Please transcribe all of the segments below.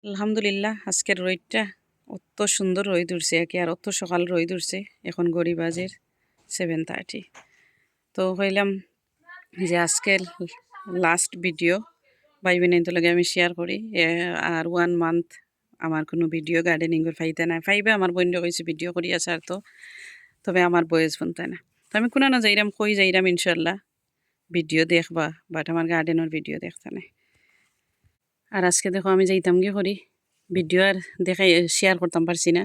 আলহামদুলিল্লাহ আজকের রোদটা অত সুন্দর রোদ উঠছে আর অত সকাল রোদ উঠছে। এখন গড়ি বাজের 7:30। তো হইলাম যে আজকের লাস্ট ভিডিও ভাই বোনের লগে আমি শেয়ার করি। আর 1 মান্থ আমার কোনো ভিডিও গার্ডেনিংয়ের ফাইতে না ফাইবে আমার বন্ধু কইছে ভিডিও করি আছে আর তো তবে আমার বয়স বনতে না। তো আমি কোনো না যাইরাম কই যাইরাম ইনশাল্লাহ ভিডিও দেখবা, বাট আমার গার্ডেনের ভিডিও দেখতে নাই। আর আজকে দেখো আমি যাইতাম গিয়ে করি ভিডিও আর দেখাই শেয়ার করতাম পারছি না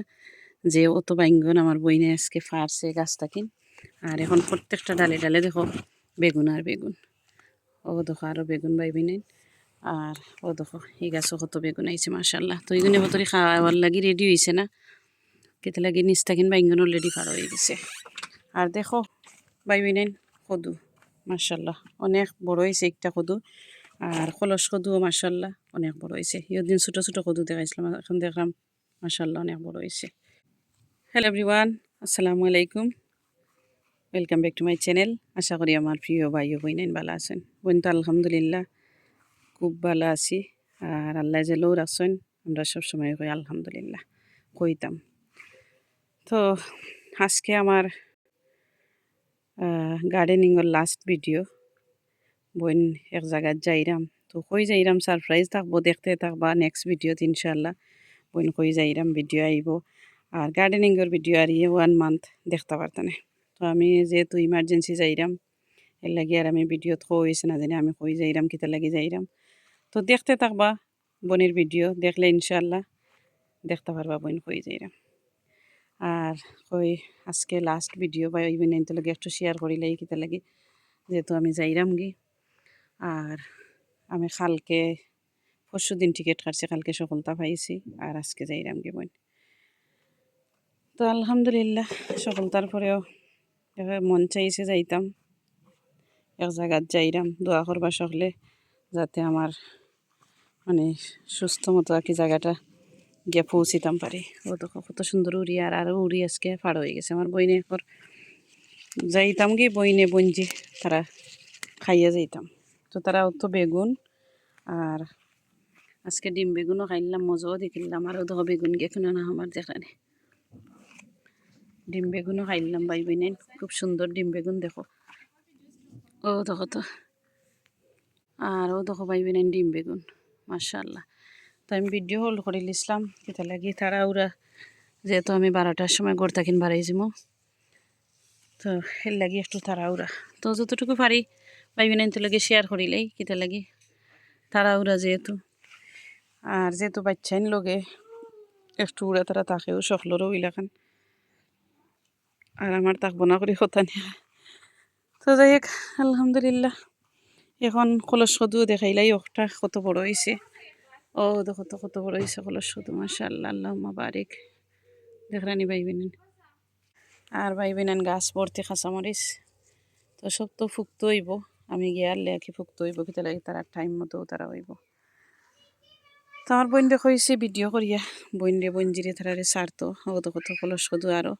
যে অত বাইঙ্গন আমার বইনে আজকে ফারছে গাছটা কিন। আর এখন প্রত্যেকটা ডালে ডালে দেখো বেগুন আর বেগুন। ও দেখো আরও বেগুন বাইবি নেন। আর ও দেখো এই গাছও কত বেগুন আইছে মাশাল্লাহ। তো এইগুলো বতরি খাওয়ার লাগি রেডি হয়েছে না, কেতে লাগি নিচটা কিন বাইঙ্গন অলরেডি ফার হয়ে গেছে। আর দেখো বাইবি নেন কদু মাশাল্লাহ অনেক বড় হয়েছে একটা কদু। আর কলস কদুও মাশাল্লাহ অনেক বড় হয়েছে। দিন ছোটো ছোটো কদু দেখাইছিলাম, এখন দেখলাম মাশাল্লাহ অনেক বড় হয়েছে। হ্যালো এভরিওয়ান, আসসালামু আলাইকুম, welcome back to my channel. আশা করি আমার প্রিয় ভাই ও বোন ভালো আছেন। বোন তো আলহামদুলিল্লাহ খুব ভালো আছি। আর আল্লাহ যে লোর আছেন আমরা সবসময় কই আলহামদুলিল্লাহ কইতাম। তো আজকে আমার গার্ডেনিংয়ের লাস্ট ভিডিও। বোন এক জায়গায় যাইরাম, তো কই যাইরাম সারপ্রাইজ থাকবো, দেখতে থাকবা নেক্সট ভিডিওত ইনশাল্লাহ। বোন কই যাইরাম ভিডিও আইব আর গার্ডেনিংয়ের ভিডিও আর 1 মান্থ দেখতে পারতানে। তো আমি যেহেতু ইমার্জেন্সি যাইরাম এর লাগি আর আমি ভিডিওত হয়েছে না জানি আমি কই যাইরাম কিতা লাগি যাইরাম। তো দেখতে থাকবা বোনের ভিডিও, দেখলে ইনশাল্লাহ দেখতে পারবা বোন কই যাইরাম। আর কই আজকে লাস্ট ভিডিও বা ওই বোন লগে একটু শেয়ার করিলাই কিতা লাগি, যেহেতু আমি যাইরাম গি। আর আমি কালকে পরশু দিন টিকিট কাটছি, কালকে সফলতা পাইছি আর আজকে যাইরাম গে বোন। তো আলহামদুলিল্লাহ সফলতার পরেও মন চাইছে যাইতাম এক জায়গাত যাইরাম দোয়া করবা সকলে যাতে আমার মানে সুস্থ মতো আর কি জায়গাটা গিয়ে পৌঁছিতাম পারি। ও দেখো কত সুন্দর উড়ি আর আরও উড়ি আজকে ফাড় হয়ে গেছে। আমার বইনে একবার যাইতাম কি বইনে বঞ্জি তারা খাইয়া যাইতাম। তো তারা অত বেগুন আর আজকে ডিম বেগুনও খাইলাম, মজাও দেখিলাম। আরও দেখো বেগুন গে কোনো না আমার যেখানে ডিম বেগুনও খাইলাম ভাই বোনেন, খুব সুন্দর ডিম বেগুন দেখো। ও দেখো তো আর ও দেখো ভাই বোনেন ডিম বেগুন মাশাল্লাহ। তো আমি ভিডিও হোল্ড করে লিসলাম কেতা লাগি তারা ওরা, যেহেতু আমি 12টার সময় গড় থাকেন বাড়াই যাবো, তো এর লাগি একটু তারা ওরা। তো যতটুকু পারি ভাই বোনেন তো লাগে শেয়ার করিলেই কেতা লাগি তারা ওরা যেহেতু। আর যেহেতু বাচ্চাইন লগে একটু উড়া তারা তাকেও সকলেরও ইলাকান আর আমার তাক বনা করি কথা নিয়ে। তো যাই হোক আলহামদুলিল্লাহ এখন কলস কদুও দেখাইলাই ওটা কত বড় হয়েছে। ও দেখো তো কত বড় হয়েছে কলস কদু মাশাআল্লাহ, আল্লাহুম্মা বারিক। দেখরানি ভাই বোনেন আর ভাই বোনেন গাছ ভর্তি কাঁচামরিচ। তো সব তো ফুক্ত হইব, আমি গিয়ার লেখি ফুক্ত হইব কিতা লাগে তারা টাইম মতো তারা হইব। তো আমার বোন দেখো হয়েছে ভিডিও করিয়া বোন রে বঞ্জিরে তারারে সারতো। ও দেখো তো কলস কদু আরও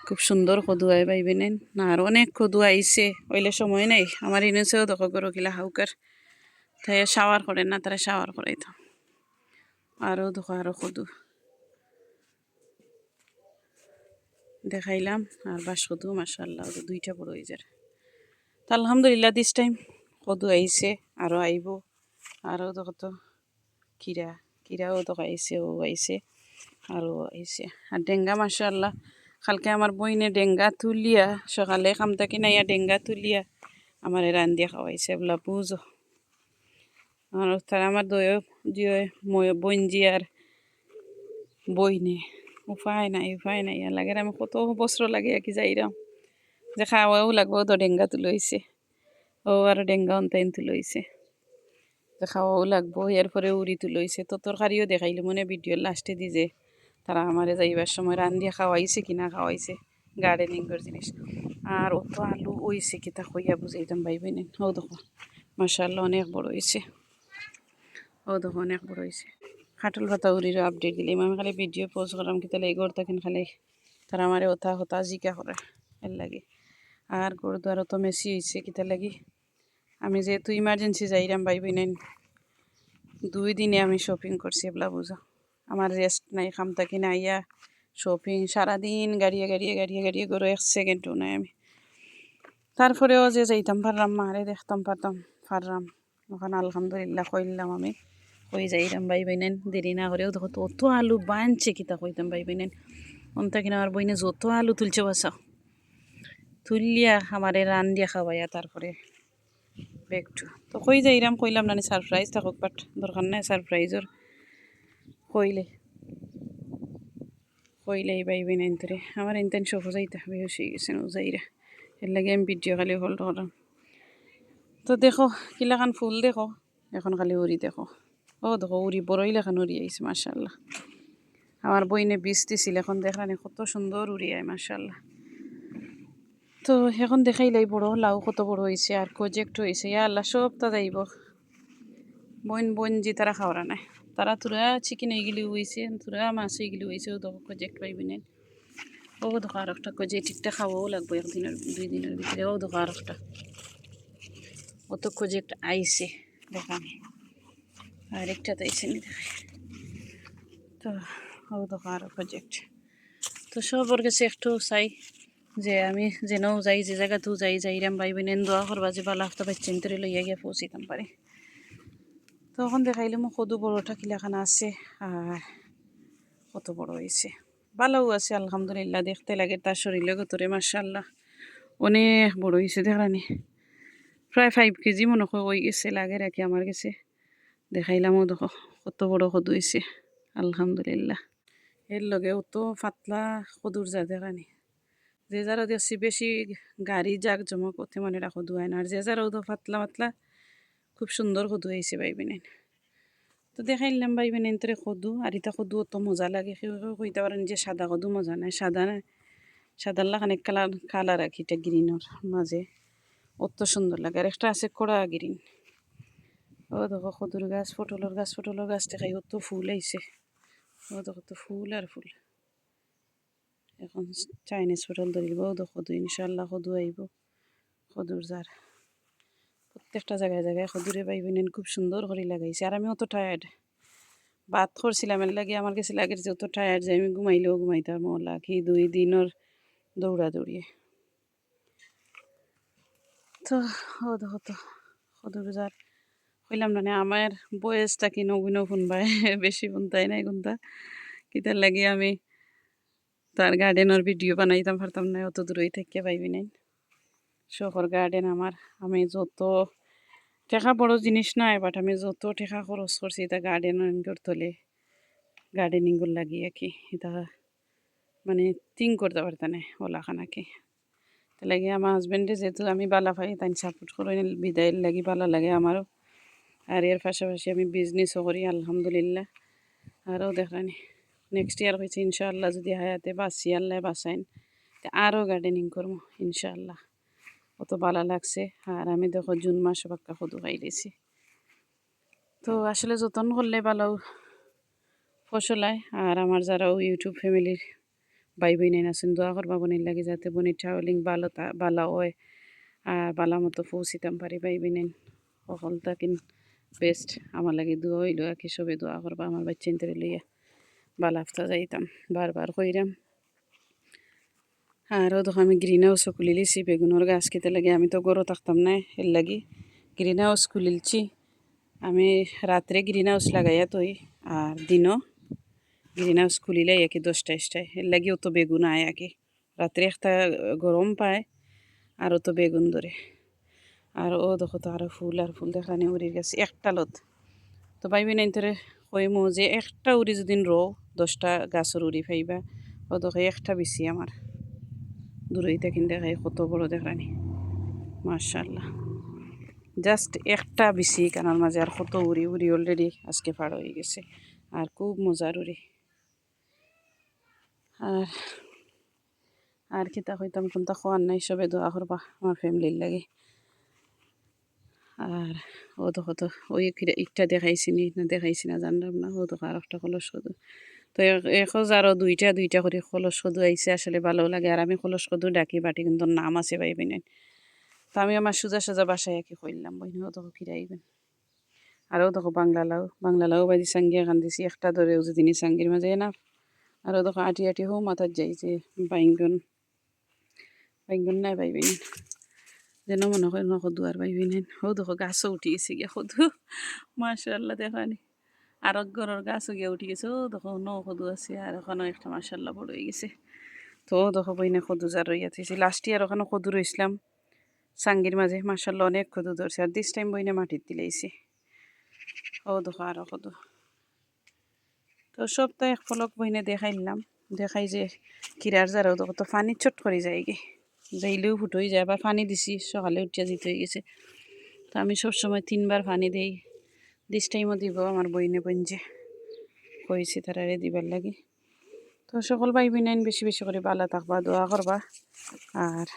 খুব সুন্দর কদু আয় ভাই বোনেন না, আর অনেক কদু আইছে ওইলে সময় নেই আমার এনেছেও দেখো গরো কিলা হাউকার তাই শাওয়ার করেন না, তারা শাওয়ার করাইতো। আরও দেখো আরও কদু দেখাইলাম আর বাস কদু মাশাআল্লাহ দুইটা বড় হয়ে যায়। তো আলহামদুলিল্লাহ দিস টাইম কদু আইছে আরও আইব। আরও দেখো তো কিরাও দেখো আইছে, ও আইছে আরও আইছে। আর ডেঙ্গা মাশাআল্লাহ কালকে আমার বইনে ডেঙ্গা তুলিয়া সকালে খামতা কিনাইয়া ডেঙ্গা তুলিয়া আমার রান্দিয়া খাওয়াইছে বলা বুঝো। আর তারা আমার দয় দিয়ে বঞ্জি আর বইনে উপায় নাই লাগে। আমি কত বছর লাগে কি যাইরাম যে খাওয়াও লাগবো, তো ডেঙ্গা তুলইছে ও আর ডেঙ্গা অন্তাইন তুলইছে যে খাওয়াও লাগবো, এরপরে উড়ি তুলইছে। তো তরকারিও দেখাইলো মনে ভিডিও লাস্টে দি যে তারা আমারে যাইবার সময় রান্দিয়া খাওয়াইছে কিনা খাওয়াইছে গার্ডেনিংয়ের জিনিস। আর অত আলু হইছে কিতা কইয়া বুঝাইতাম ভাই বোনেন। ও দেখো মাশাআল্লাহ অনেক বড় হয়েছে, ও দেখো অনেক বড় হয়েছে। খাটল ভাতা উড়ির আপডেট দিলাম আমি, খালি ভিডিও পোস্ট করলাম কিতা লাগে গড় থাকেন খালি তারা আমারে ওথা হতা জিকা করে এর লাগে। আর গরুদ্বারও তো মেসি হয়েছে কিতা লাগি আমি যেহেতু ইমার্জেন্সি যাইরাম ভাই বোনেন 2 দিনে আমি শপিং করছি এবলা বুঝো আমার রেস্ট নাই খাম থাকি না ইয়া শপিং সারাদিন গাড়িয়ে গাড়িয়ে গাড়িয়ে গাড়িয়ে করে 1 সেকেন্ডও নাই আমি তারপরেও যে যাইতাম পারলাম মারে দেখতাম পারতাম পারলাম ওখানে আলহামদুলিল্লাহ কইলাম আমি কই যাইরাম ভাই বাইনেন দেরি না করেও দেখো অত আলু বানছে কিতা কইতাম ভাই বাইনেন অন্তা কিনা আমার বইনে যত আলু তুলছে বাসা তুলিয়া আমারে রান দিয়া খাওয়াইয়া তারপরে ব্যাগটু তো কই যাইরাম কইলাম না সারপ্রাইজ থাকুক বাট দরকার নাই সারপ্রাইজর কইলে কইলে এই ভাই বাইনেন তোরে আমার ইনতেন সব যাইতে হবে হয়ে গেছে যাইরা এর লাগে আমি ভিডিও খালি হল করাম তো দেখো কিলাখান ফুল দেখো এখন খালি উড়ি দেখো ও দেখো উড়ি বড়ই লেখান উড়ি আইছে মাশাআল্লাহ আমার বইনে বীজ দিছিল এখন দেখলানি কত সুন্দর উড়ি আয় মাশাআল্লাহ তো এখন দেখাইলাই বড় লাউ কত বড় হয়েছে আর প্রজেক্ট হয়েছে ইয়া আল্লাহ সব তা যাইব বইন বইন যে তারা খাওয়ারা নাই তারা তোরা চিকেন এইগুলি হয়েছে তোরা মাছ এইগুলি হয়েছে ও দেখো প্রজেক্ট পাইবি না ও দেখো আর একটা প্রজেক্ট একটা খাওয়াও লাগবে 1 দিনের 2 দিনের ভিতরে ও দেখো আর একটা অত প্রজেক্ট আইছে দেখানি আর একটা তো আইসে নি দেখাই তো ও দেখো আরও প্রজেক্ট তো সবর কাছে একটু চাই যে আমি যেন যাই যে জায়গাতেও যাইরাম ভাই বোনেন দোয়া করবা যে বালা হপ্তা বাচ্চান তরে লইয়া গিয়ে পৌঁছিতাম পারে তখন দেখাইলে মোক সদু বড়টা কিলাখানা আছে আর কত বড় হয়েছে ভালোও আছে আলহামদুলিল্লাহ দেখতে লাগে তার শরীরে গতরে মাশাআল্লাহ অনেক বড় হয়েছে দেখলানি প্রায় 5 কেজি মনে হয়ে গেছে লাগে রাখি আমার কাছে দেখাইলামও দেখো কত বড় সদু হয়েছে আলহামদুলিল্লাহ এর লগে অত পাতলা সদুর যা দেখানি যে যারা দেখছি বেশি গাড়ি জাগ জমা করতে মানে রাখো ধুয়ায় না আর যে যারা তো পাতলা পাতলা খুব সুন্দর সদু হয়েছে বাইবেনেন তো দেখাইলাম বাইবেনেন তোরে সদু আর এটা সদু অত মজা লাগে কইতে পারেন যে সাদা সদু মজা নাই সাদা নাই সাদার লাগান এক কালার কালার রাখি এটা গ্রিনের মাঝে অত সুন্দর লাগে আর একটা আছে কড়া গ্রিন ও দেখো সদুর গাছ পটলের গাছ দেখাই অত ফুল আইছে ও দেখো তো ফুল আর ফুল এখন চাইনিজ পটল ধরিব দেখো ইনশাল্লাহ সদু আইব সদুর যার প্রত্যেকটা জায়গায় জায়গায় সদুরে পাইবেন খুব সুন্দর করে লাগাইছে আর আমি অত টায়ার্ড বাদ করছিলাম এর লাগে আমার কাছে লাগে যে অত টায়ার্ড যে আমি ঘুমাইলেও ঘুমাইতাম মোলা কি 2 দিনের দৌড়াদৌড়িয়ে তো ও দেখো তো সদুর যার কইলাম না আমার বয়সটা কি নগুনো শুনবাই বেশি শুনতাই নাই কোনটা কিতার লাগে আমি তার গার্ডেনের ভিডিও বানাইতাম পারতাম না অত দূরই থেকে পাইবি নাই শহর গার্ডেন আমার আমি যত টেকা বড় জিনিস নাই বাট আমি যত টেকা খরচ করছি এটা গার্ডেনিং করতে গার্ডেনিং লাগি আর কি এটা মানে থিঙ্ক করতে পারতাম না ওলাখানাকে তাই লাগে আমার হাজবেন্ডে যেহেতু আমি বালা পাই তাই সাপোর্ট করে বিদায়ের লাগি ভালো লাগে আমারও আর এর পাশাপাশি আমি বিজনেসও করি আলহামদুলিল্লাহ আরও দেখানি নেক্সট ইয়ার হয়েছে ইনশাআল্লাহ যদি হায়াতে বাঁচি আল্লাহ বাঁচাইন আরও গার্ডেনিং করবো ইনশাআল্লাহ অত ভালো লাগছে আর আমি দেখো জুন মাসে পাক্কা সদু খাইলেছি তো আসলে যতন করলে ভালো ফসল হয় আর আমার যারাও ইউটিউব ফ্যামিলির ভাই বোনেন আছেন দোয়া করবা বোনের লাগে যাতে বোনের ট্রাভেলিং ভালো হয় আর ভালো মতো পৌঁছিতাম পারি ভাই বোনেন সকলটা কিন বেস্ট আমার লাগে দোয়া হইল আর কি সবে দোয়া করবা আমার বাচ্চান তরে লইয়া ভালো আফতা যাইতাম বারবার কইরাম আরও দেখো আমি গ্রিন হাউসও খুলি লিছি বেগুনের গাছ খেতে লাগে আমি তো গরু থাকতাম না এর লাগি গ্রিন হাউস খুলিলছি আমি রাত্রে গ্রিন হাউস লাগাইয়া তৈ আর দিনও গ্রিন হাউস খুলিলে একে 10টায় এর লাগি অত বেগুন আয় আর কি রাত্রে একটা গরম পায় আর অত বেগুন ধরে আর ও দেখো তো আরও ফুল আর ফুল দেখানি উড়ির গেছে একটা লত তো ভাইবি নাই তোরে কইমো যে একটা উড়ি যদি রো 10টা গাছের উড়ি ফাইবা ও দেখো একটা বেশি আমার দূরইতে কিন দেখাই কত বড় দেখানি মাশাআল্লাহ জাস্ট একটা বেশি কানার মাঝে আর কত উড়ি উড়ি অলরেডি আজকে ফাড় হয়ে গেছে আর খুব মজার উড়ি আর আর কিতা কইতাম কোনটা খোয়ার নাই সবে দোয়া করবা আমার ফ্যামিলির লাগে আর ও দেখো তো ওই একটা দেখাইছি না দেখাইছি না জানলাম না ও দেখো আর একটা কলস কদু তো এখন আরও দুইটা করে কলস কদু আইসে আসলে ভালো লাগে আর আমি কলস কদু ডাকি বাটি কিন্তু নাম আছে পাইবেন তো আমি আমার সোজা বাসায় কি করলাম বইন ও দেখো কিরাইবেন আরও দেখো বাংলা লাউ বাজি সাঙ্গিয়া কান্দিছি একটা ধরেও যদি নি সাঙ্গির মাঝে না আরও দেখো আটি আটি হো মাথার যাইছে বাইঙ্গন নাই পাইবেন যেন মনে করেন সদু আর পাইবেন হো দেখো গাছও উঠি গেছে গিয়া সদু মাশাআল্লাহ দেখানি আর এক ঘরের গাছও গিয়া উঠি গেছে ও দেখো সদু আছে আর ওখানে একটা মাশাআল্লাহ বড় হয়ে গেছে তো দেখো বইনে সদু যার রইয়া থাকছে লাস্ট ইয়ার ওখানে সদু রইছিলাম সাঙ্গির মাঝে মাশাআল্লাহ অনেক সদু ধরছে আর দিস টাইম বইনে মাটির দিলাইছে ও দেখো আরও সদু তো সব তো এক ফলক বইনে দেখাইলাম দেখাই যে কিরার যারাও দেখো তো পানি চট করে যায় গে যাইলেও ফুটোই যায় আবার পানি দিছি সকালে উঠিয়া দিতে হয়ে গেছে তো আমি সবসময় 3বার পানি দেই দিস টাইমও দিব আমার বইনে বইনছে কইছি তারারে দিবার লাগে তো সকল ভাই বোন বেশি বেশি করে ভালো থাকবা দোয়া করবা আর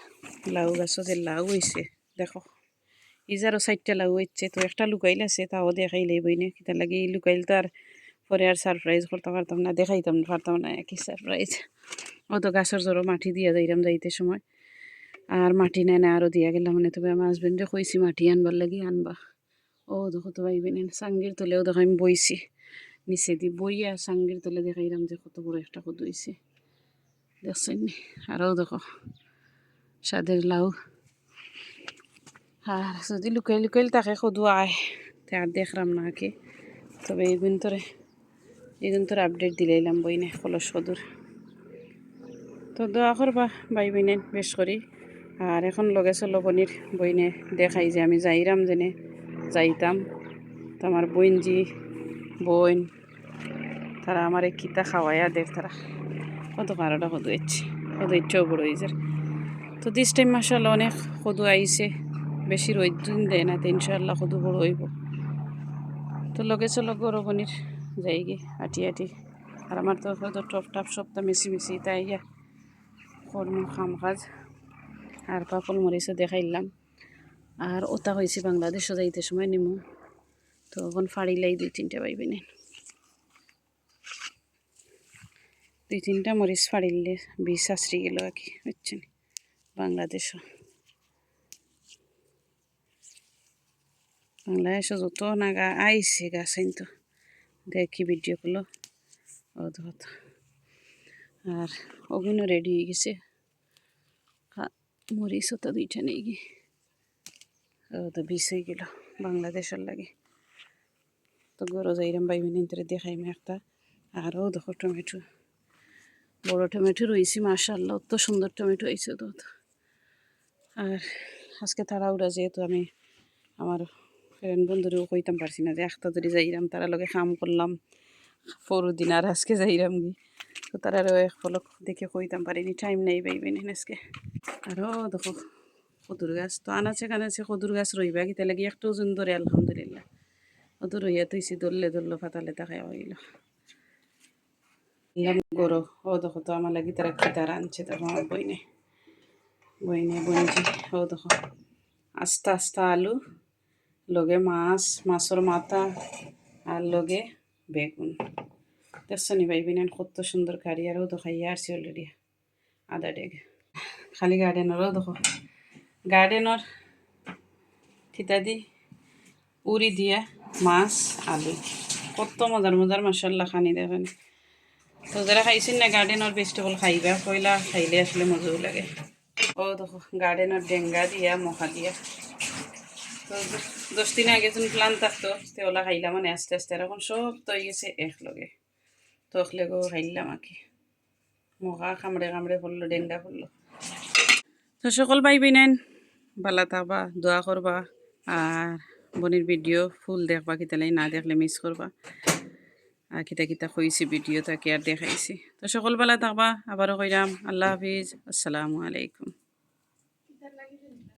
লাউ গাছও যে লাউ হয়েছে দেখো ইজারও 4টা লাউ হচ্ছে তো একটা লুকাইল আছে তাও দেখাইলেই বইনে কিতা লাগে এই লুকাইল তো আর পরে আর সারপ্রাইজ করতে পারতাম না দেখাইতাম পারতাম না একই সারপ্রাইজ ও তো গাছের জড়ো মাটি দিয়া যাইতাম যাইতে সময় আর মাটি নাই না আরও দিয়া গেলাম মানে তবে আমার হাজবেন্ডে কইছি মাটি আনবার লাগি আনবা ও দেখো তো ভাইবেন সাঙ্গির তলেও দেখো আমি বইছি নিচে দি বইয়া সাঙ্গির তলে দেখাইলাম যে কত বড় একটা কদু হয়েছে দেখছেন নি আরও দেখো স্বাদের লাউ আর যদি লুকাইল তাকে কদু আয় তে আর দেখলাম না কে তবে এইগুন তোরে আপডেট দিলাইলাম বইনে কলস কদুর তো দোয়া করবা ভাই বোনেন বেশ করি আর এখন লগে চলো বনির বইনে দেখাই যে আমি যাইরাম যেনে যাইতাম তো আমার বোন তারা আমার এই কিতা খাওয়াইয়া দেখ তারা কত কারোটা কদু ইচ্ছেও বড় হয়েছে তো দিস টাইম মাসাল্লাহ অনেক কদু আইছে বেশি রোদ দিন দেয় না তো ইনশাল্লাহ কদু বড় হইব তো লগে চলো গরো বনির যাইগে আটি আর আমার তো টপ টাপ সপ্তাহ মিশি তাই কর্ম কাম কাজ আর পাপল মরিচও দেখাইলাম আর ওটা হয়েছে বাংলাদেশও যাইতে সময় নিমু তো এখন ফাড়িলাই 2-3টা পাইবেন 2-3টা মরিচ ফাড়িলে 20 আশ্রি গেল আর কি বুঝছেন বাংলাদেশও যত নাগা আইছে গাছ তো দেখি ভিডিও করলো ও তো আর ওগুনও রেডি হয়ে গেছে মরিচ তো 2টা নেই গিয়ে ও তো 20 হয়ে গেল বাংলাদেশের লাগে তো গরো যাইরাম বাইবেন ইন্তরে দেখাইমে একটা আরও দেখো টমেটো বড় টমেটো রয়েছে মাশাআল্লাহ অত সুন্দর টমেটো হয়েছে তো আর আজকে তাড়াহুড়া যেহেতু আমি আমার ফ্রেন্ড বন্ধুরেও কইতাম পারছি না যে একটা যদি যাইরাম তারা লগে কাম করলাম পরদিন আর আজকে যাইরাম গি তো তারারও এক ফলক দেখে কইতাম পারিনি টাইম নেই পাইবেন আজকে আরও দেখো কদুর গাছ তো আনাচে কানাচে কদুর গাছ রইবা কিতা লাগি একটু ওজন ধরে আলহামদুলিল্লাহ কদুর রইয়া তৈছি ধরলে ফাতালে দেখা হইল গরো ও দেখো তো আমার লাগি তারা খিতার আনছে দেখো আমার বইনে বইনছি ও দেখো আস্তা আলু লগে মাছের মাথা আর লগে বেগুন দেখছো নি ভাইবিন কত সুন্দর কারি আরও তো খাইয়া আসছি অলরেডি আদা ডেগ খালি গার্ডেনেরও দেখো গার্ডেনের থিতা দি উড়ি দিয়া মাছ আলু কত মজার মাশাআল্লাহ খানি দেখেন তো যারা খাইছেন না গার্ডেনের ভেজিটেবল খাইবা পয়লা খাইলে আসলে মজাও লাগে ও দেখো গার্ডেনের ডেঙ্গা দিয়া মখা দিয়া তো 10 দিন আগে যখন প্লান থাকতো তেওলা খাইলাম মানে আস্তে এখন সব তো গেছে একলগে তো একলগেও খাইলাম আর কি মখা কামড়ে পড়লো ডেঙ্গা পড়লো তো সকল ভাই বোনেন ভালো থাকবা দোয়া করবা আর বনির ভিডিও ফুল দেখবা কিতালাই না দেখলে মিস করবা আর কিতা কইছি ভিডিও তাকে আর দেখাইছি তো সকল ভালো থাকবা আবারও কইরাম আল্লাহ হাফিজ আসসালামু আলাইকুম।